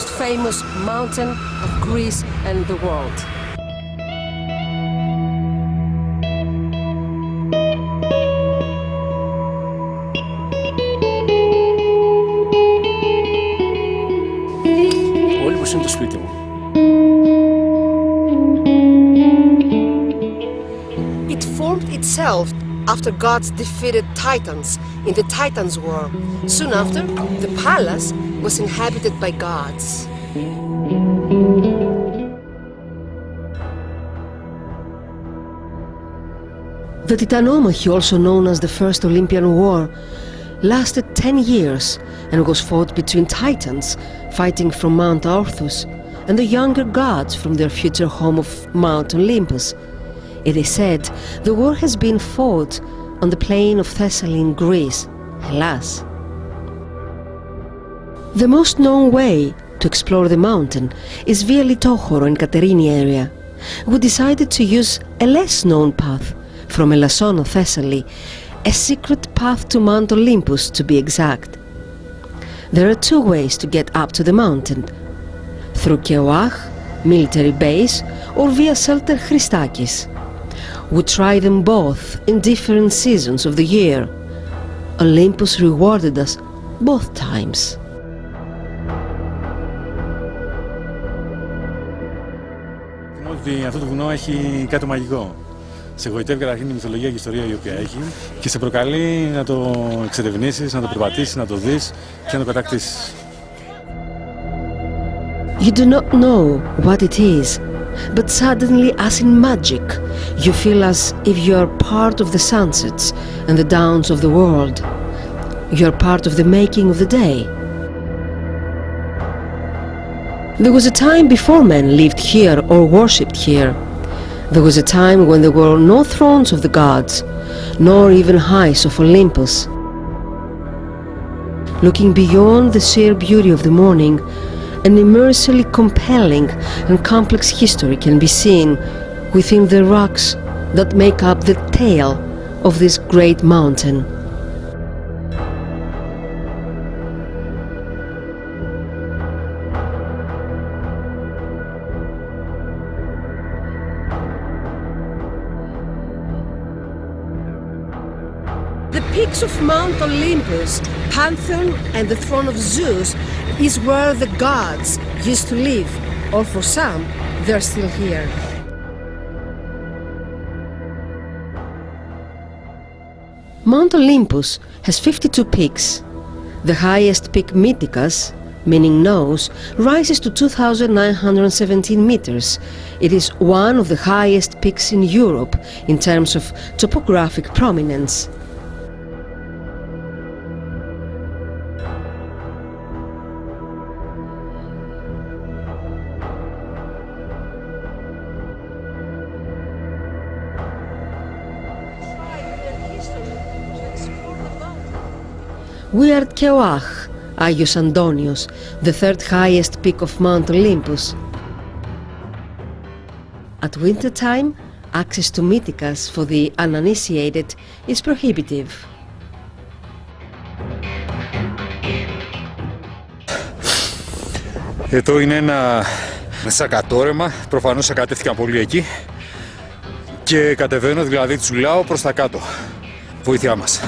most famous mountain of Greece and the world. Ο Olympus είναι το σπίτι μου. It formed itself after gods defeated Titans in the Titans' War. Soon after, the palace was inhabited by gods. The Titanomachy, also known as the First Olympian War, lasted 10 years and was fought between Titans fighting from Mount Arthus and the younger gods from their future home of Mount Olympus. It is said the war has been fought on the plain of Thessaly in Greece, Hellas. The most known way to explore the mountain is via Litochoro and Katerini area. We decided to use a less known path from Elassona, Thessaly, a secret path to Mount Olympus to be exact. There are two ways to get up to the mountain: through Keoach, military base, or via Shelter Christakis. We tried them both in different seasons of the year. Olympus rewarded us both times. Θυμώ ότι αυτό το βουνό έχει κάτι μαγικό. Σε εγωιτεύει καταρχήν η μυθολογία και η ιστορία η οποία έχει και σε προκαλεί να το εξερευνήσεις, να το περπατήσεις, να το δεις και να το κατακτήσεις. You do not know what it is, but suddenly, as in magic, you feel as if you are part of the sunsets and the dawns of the world. You are part of the making of the day. There was a time before men lived here or worshipped here. There was a time when there were no thrones of the gods, nor even heights of Olympus. Looking beyond the sheer beauty of the morning, an immersively compelling and complex history can be seen within the rocks that make up the tail of this great mountain. The peaks of Mount Olympus, Pantheon and the throne of Zeus is where the gods used to live, or for some, they're still here. Mount Olympus has 52 peaks. The highest peak, Mythicus, meaning nose, rises to 2,917 meters. It is one of the highest peaks in Europe in terms of topographic prominence. We are at Keoach, Agios Antonios, the third highest peak of Mount Olympus. At winter time, access to Mythicus for the uninitiated is prohibitive. Εδώ είναι ένα σακατόρεμα, προφανώς σακατεύτηκαν πολύ εκεί και κατεβαίνω, δηλαδή τσουλάω προς τα κάτω. Βοήθειά μας.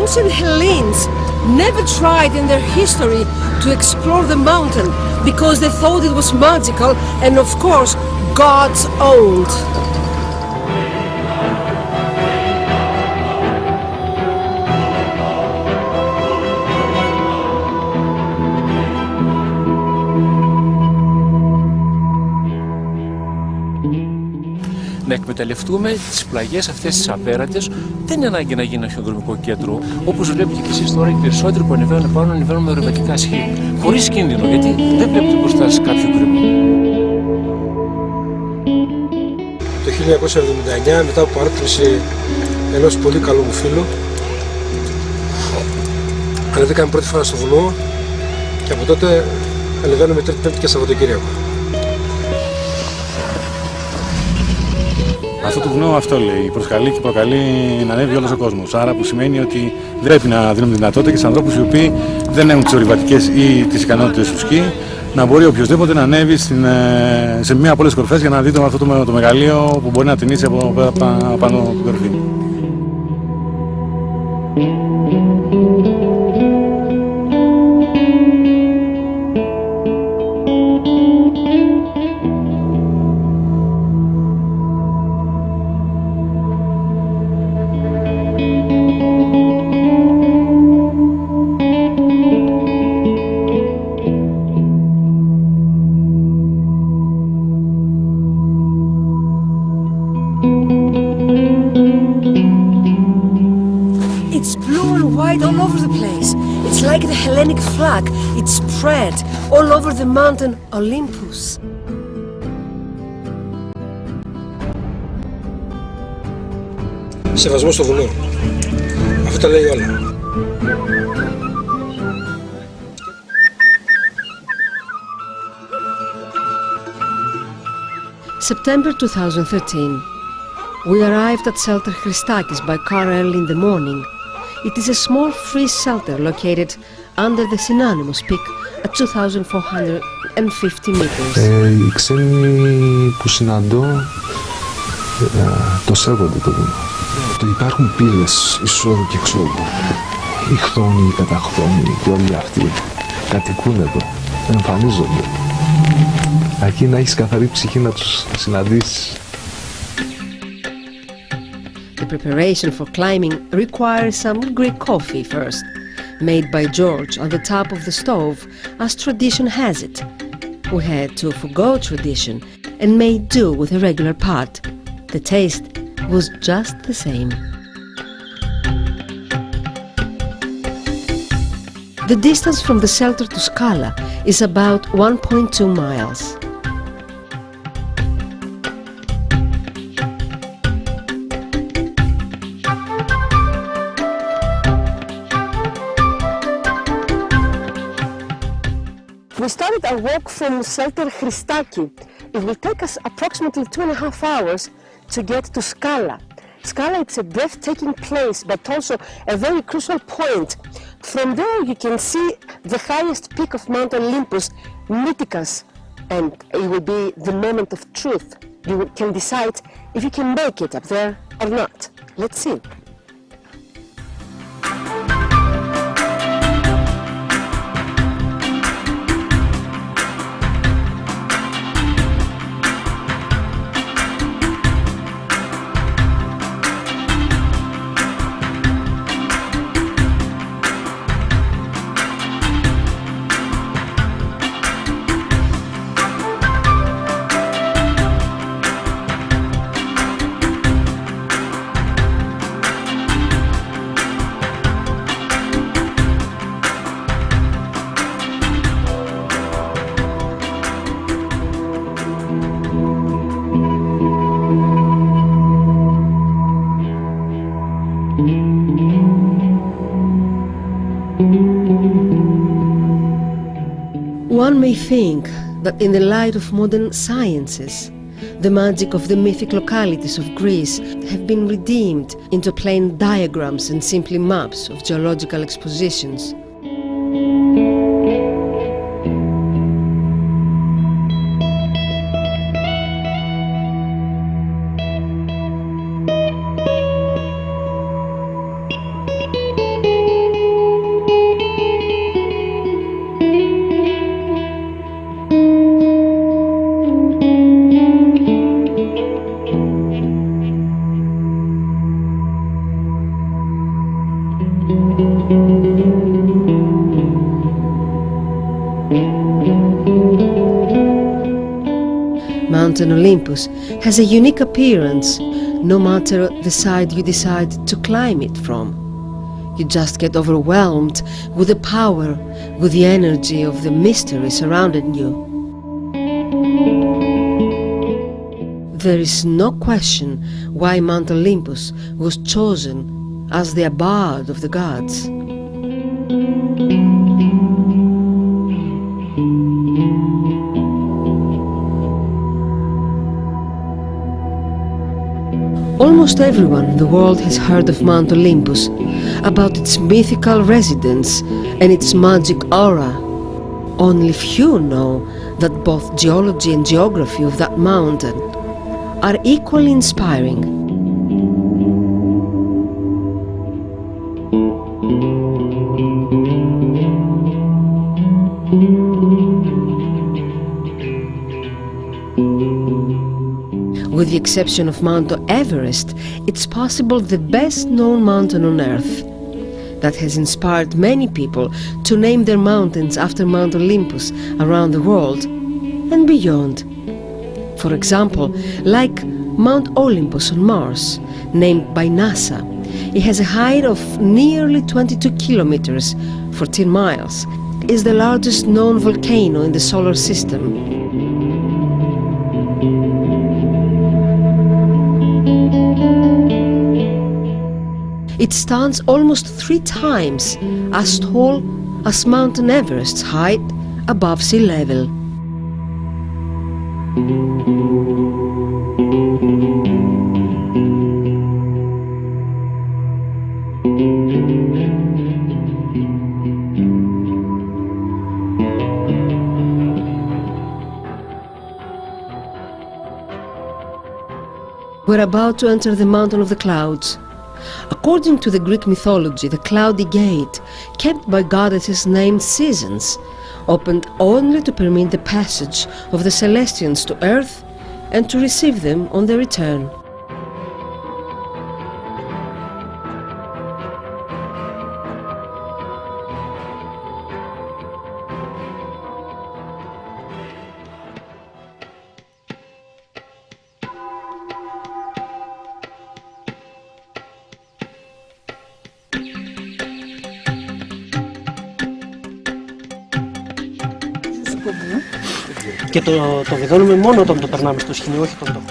Ancient Hellenes never tried in their history to explore the mountain because they thought it was magical and, of course, gods owned. να εκμεταλλευτούμε τις πλαγιές αυτές τις απέραντες. Δεν είναι ανάγκη να γίνει ένα χιονοδρομικό κέντρο. Όπως βλέπετε και εσείς τώρα, οι περισσότεροι που ανεβαίνουν πάνω ανεβαίνουν με ορειβατικά σχή. Χωρίς κίνδυνο, γιατί δεν βλέπετε μπροστά σας κάποιο κρύο. Το 1979, μετά από παράτηση ενός πολύ καλού μου φίλου, ανεβήκαμε πρώτη φορά στο βουνό και από τότε ανεβαίνουμε Τρίτη, Πέμπτη και Σαββατοκύριακο. Αυτό το βουνό αυτό λέει, προσκαλεί και προκαλεί να ανέβει όλος ο κόσμος. Άρα που σημαίνει ότι πρέπει να δίνουμε δυνατότητα και στους ανθρώπους οι οποίοι δεν έχουν τις ορειβατικές ή τις ικανότητες του σκι, να μπορεί οποιοδήποτε να ανέβει σε μία από όλες τις κορυφές για να δει αυτό το μεγαλείο που μπορεί να ταινίσει από πάνω από την κορυφή. It's blue and white all over the place. It's like the Hellenic flag. It's spread all over the mountain Olympus. Σεβασμό στο βουνό. Αυτό τα λέει όλα. September 2013. We arrived at shelter Christakis by car early in the morning. It is a small free shelter located under the synonymous peak at 2,450 meters. Οι ξένοι που συναντώ το σέβονται το βουνό. Υπάρχουν πύλες εισόδου και εξόδου. Οι χθόνοι, οι καταχθόνοι και όλοι αυτοί κατοικούν εδώ, εμφανίζονται. Αρκεί να έχεις καθαρή ψυχή να τους συναντήσεις. The preparation for climbing requires some Greek coffee first, made by George on the top of the stove, as tradition has it. We had to forgo tradition and made do with a regular pot. The taste was just the same. The distance from the shelter to Skala is about 1.2 miles. We started our walk from shelter Christaki. It will take us approximately 2.5 hours to get to Skala. Skala, it's a breathtaking place, but also a very crucial point. From there you can see the highest peak of Mount Olympus, Mytikas, and it will be the moment of truth. You can decide if you can make it up there or not. Let's see. One may think that in the light of modern sciences, the magic of the mythic localities of Greece have been redeemed into plain diagrams and simply maps of geological expositions. mountain Olympus has a unique appearance, no matter the side you decide to climb it from. You just get overwhelmed with the power, with the energy of the mystery surrounding you. There is no question why Mount Olympus was chosen as the abode of the gods. Almost everyone in the world has heard of Mount Olympus, about its mythical residence and its magic aura. Only few know that both geology and geography of that mountain are equally inspiring. With the exception of Mount Everest, it's possible the best known mountain on Earth that has inspired many people to name their mountains after Mount Olympus around the world and beyond. For example, like Mount Olympus on Mars, named by NASA. It has a height of nearly 22 kilometers, 14 miles, is the largest known volcano in the solar system. It stands almost 3 times as tall as Mount Everest's height above sea level. We're about to enter the Mountain of the Clouds. According to the Greek mythology, the cloudy gate, kept by goddesses named Seasons, opened only to permit the passage of the Celestians to Earth and to receive them on their return. Και το βιδώνουμε μόνο όταν το περνάμε στο σχοινί, όχι όταν το...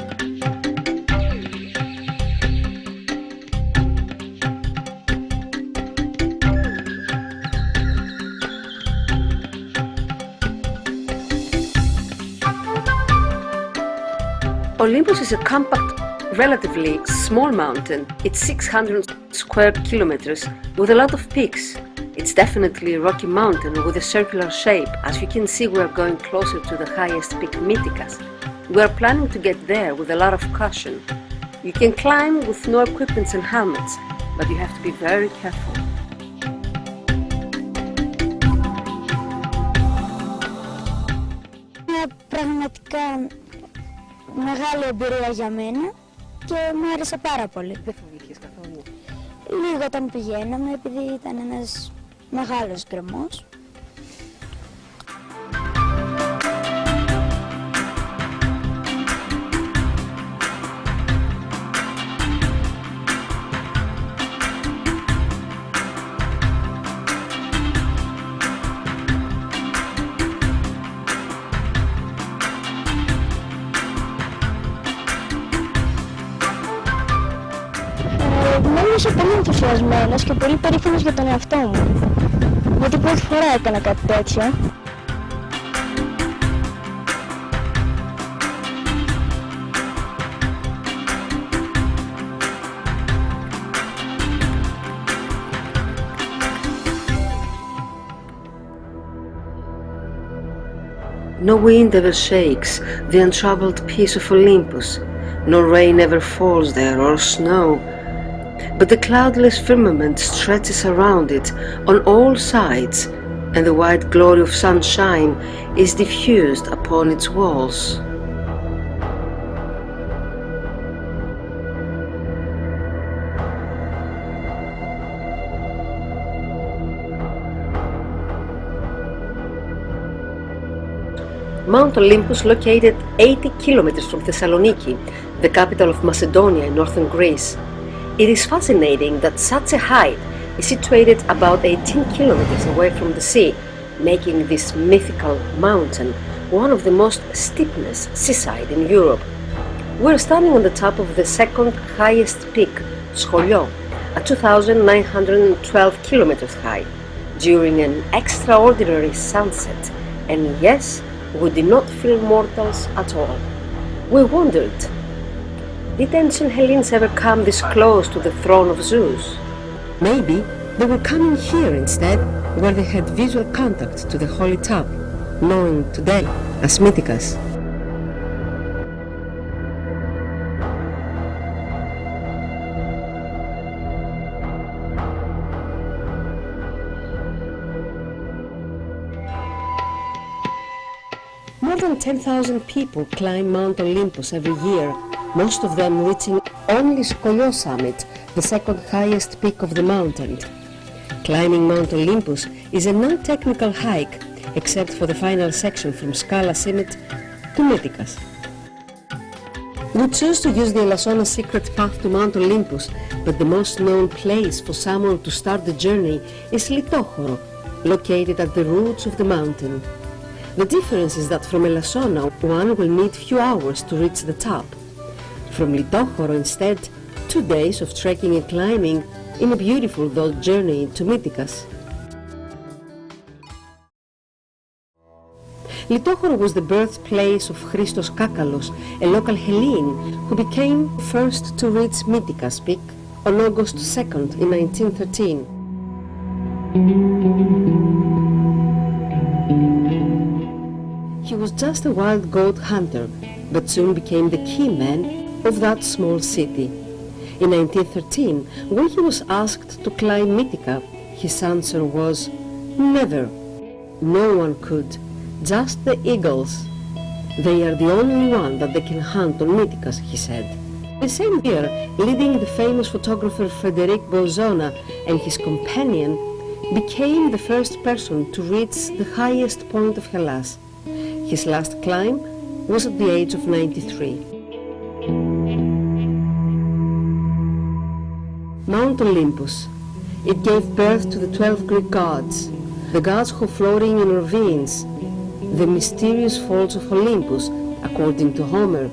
Olympus is a compact, relatively small mountain. It's 600 square kilometers with a lot of peaks. It's definitely a rocky mountain with a circular shape. As you can see, we are going closer to the highest peak, Mythikas. We are planning to get there with a lot of caution. You can climb with no equipment and helmets, but you have to be very careful. Είναι πραγματικά μεγάλη εμπειρία για μένα και μου άρεσε πάρα πολύ. Δεν φοβήθηκες καθόλου? Λίγο όταν πηγαίναμε, επειδή ήταν ένας μεγάλος γκρεμός. Ήμουν πολύ ενθουσιασμένος και πολύ περήφανος για τον εαυτό μου, γιατί πρώτη φορά έκανα κάτι τέτοιο. No wind ever shakes the untroubled peace of Olympus, no rain ever falls there or snow. But the cloudless firmament stretches around it on all sides, and the white glory of sunshine is diffused upon its walls. Mount Olympus, located 80 kilometers from Thessaloniki, the capital of Macedonia in northern Greece. It is fascinating that such a height is situated about 18 kilometers away from the sea, making this mythical mountain one of the most steepest seaside in Europe. We're standing on the top of the second highest peak, Scholiou, at 2,912 kilometers high, during an extraordinary sunset, and yes, we did not feel mortals at all. We wondered, did ancient Hellenes ever come this close to the throne of Zeus? Maybe they were coming here instead, where they had visual contact to the holy top, known today as Mythicus. More than 10,000 people climb Mount Olympus every year, most of them reaching only Scholiou summit, the second highest peak of the mountain. Climbing Mount Olympus is a non-technical hike, except for the final section from Scala Summit to Mythicus. We choose to use the Elassona secret path to Mount Olympus, but the most known place for someone to start the journey is Litochoro, located at the roots of the mountain. The difference is that from Elassona, one will need few hours to reach the top. From Litochoro instead, 2 days of trekking and climbing in a beautiful though journey to Mythicus. Litochoro was the birthplace of Christos Kakalos, a local Hellene who became first to reach Mythicus peak on August 2nd in 1913. He was just a wild goat hunter, but soon became the key man of that small city. In 1913, when he was asked to climb Mythica, his answer was, "Never. No one could. Just the eagles. They are the only one that they can hunt on Mythicus," he said. The same year, leading the famous photographer Frederic Bolzona and his companion, became the first person to reach the highest point of Hellas. His last climb was at the age of 93. Mount Olympus. It gave birth to the 12 Greek gods, the gods who floating in ravines, the mysterious falls of Olympus, according to Homer,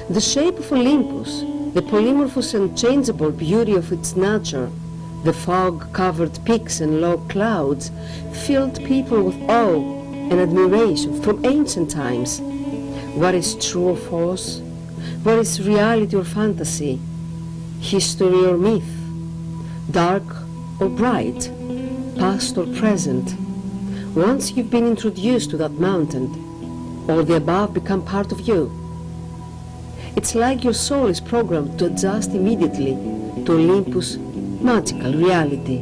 the shape of Olympus, the polymorphous and changeable beauty of its nature, the fog-covered peaks and low clouds filled people with awe and admiration from ancient times. What is true or false? What is reality or fantasy? History or myth? Dark or bright? Past or present? Once you've been introduced to that mountain, all the above become part of you. It's like your soul is programmed to adjust immediately to Olympus' magical reality.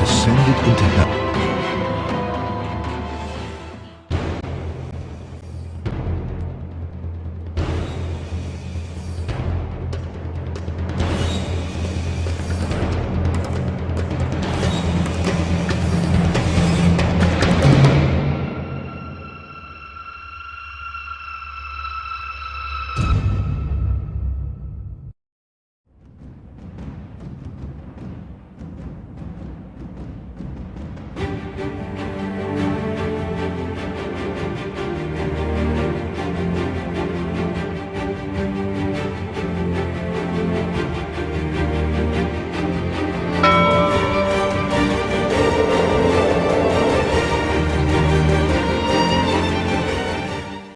Descended into hell.